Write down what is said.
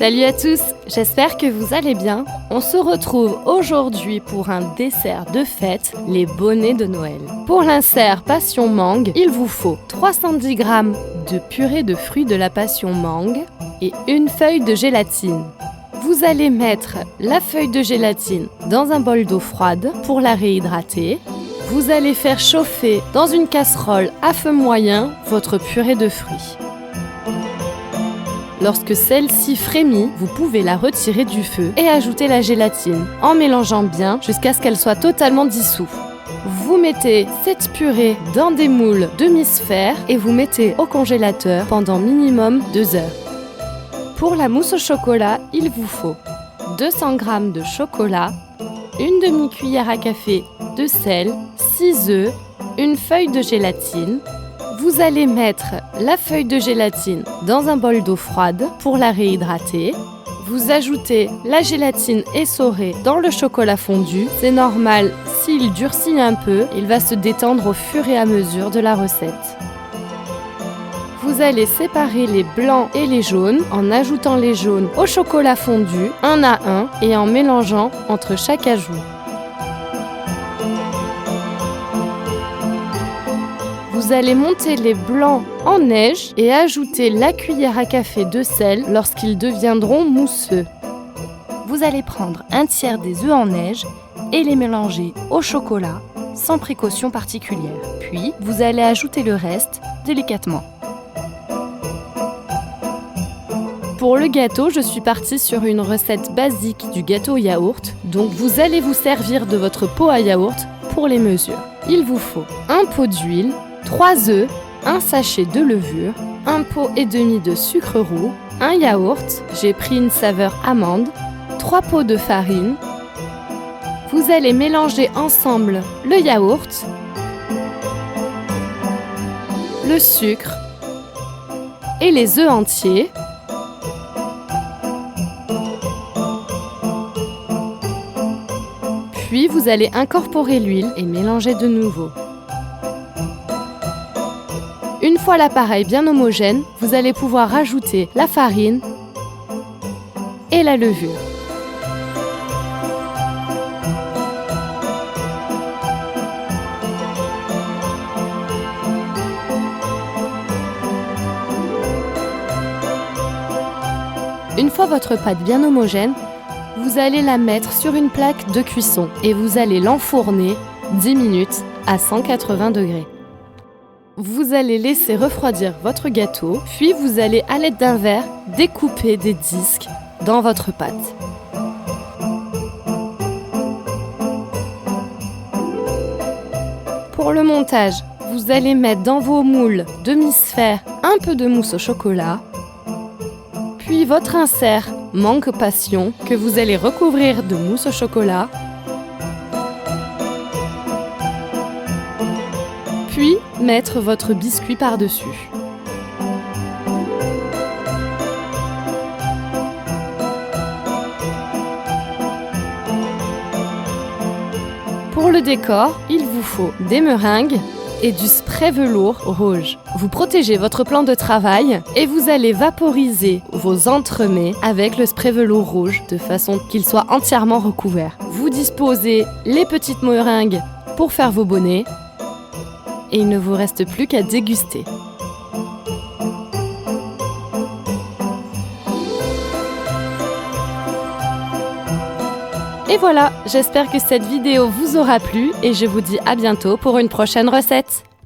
Salut à tous, j'espère que vous allez bien. On se retrouve aujourd'hui pour un dessert de fête, les bonnets de Noël. Pour l'insert passion mangue, il vous faut 310 g de purée de fruits de la passion mangue et une feuille de gélatine. Vous allez mettre la feuille de gélatine dans un bol d'eau froide pour la réhydrater. Vous allez faire chauffer dans une casserole à feu moyen votre purée de fruits. Lorsque celle-ci frémit, vous pouvez la retirer du feu et ajouter la gélatine en mélangeant bien jusqu'à ce qu'elle soit totalement dissoute. Vous mettez cette purée dans des moules demi-sphères et vous mettez au congélateur pendant minimum 2 heures. Pour la mousse au chocolat, il vous faut 200 g de chocolat, une demi-cuillère à café de sel, 6 œufs, une feuille de gélatine. Vous allez mettre la feuille de gélatine dans un bol d'eau froide pour la réhydrater. Vous ajoutez la gélatine essorée dans le chocolat fondu. C'est normal, s'il durcit un peu, il va se détendre au fur et à mesure de la recette. Vous allez séparer les blancs et les jaunes en ajoutant les jaunes au chocolat fondu, un à un, et en mélangeant entre chaque ajout. Vous allez monter les blancs en neige et ajouter la cuillère à café de sel lorsqu'ils deviendront mousseux. Vous allez prendre un tiers des œufs en neige et les mélanger au chocolat sans précaution particulière. Puis, vous allez ajouter le reste délicatement. Pour le gâteau, je suis partie sur une recette basique du gâteau au yaourt, donc vous allez vous servir de votre pot à yaourt pour les mesures. Il vous faut un pot d'huile, 3 œufs, un sachet de levure, un pot et demi de sucre roux, un yaourt, j'ai pris une saveur amande, 3 pots de farine. Vous allez mélanger ensemble le yaourt, le sucre et les œufs entiers. Puis vous allez incorporer l'huile et mélanger de nouveau. Une fois l'appareil bien homogène, vous allez pouvoir rajouter la farine et la levure. Une fois votre pâte bien homogène, vous allez la mettre sur une plaque de cuisson et vous allez l'enfourner 10 minutes à 180 degrés. Vous allez laisser refroidir votre gâteau, puis vous allez, à l'aide d'un verre, découper des disques dans votre pâte. Pour le montage, vous allez mettre dans vos moules demi-sphères un peu de mousse au chocolat, puis votre insert mangue passion que vous allez recouvrir de mousse au chocolat, puis mettre votre biscuit par-dessus. Pour le décor, il vous faut des meringues et du spray velours rouge. Vous protégez votre plan de travail et vous allez vaporiser vos entremets avec le spray velours rouge de façon qu'il soit entièrement recouvert. Vous disposez les petites meringues pour faire vos bonnets et il ne vous reste plus qu'à déguster. Et voilà, j'espère que cette vidéo vous aura plu et je vous dis à bientôt pour une prochaine recette.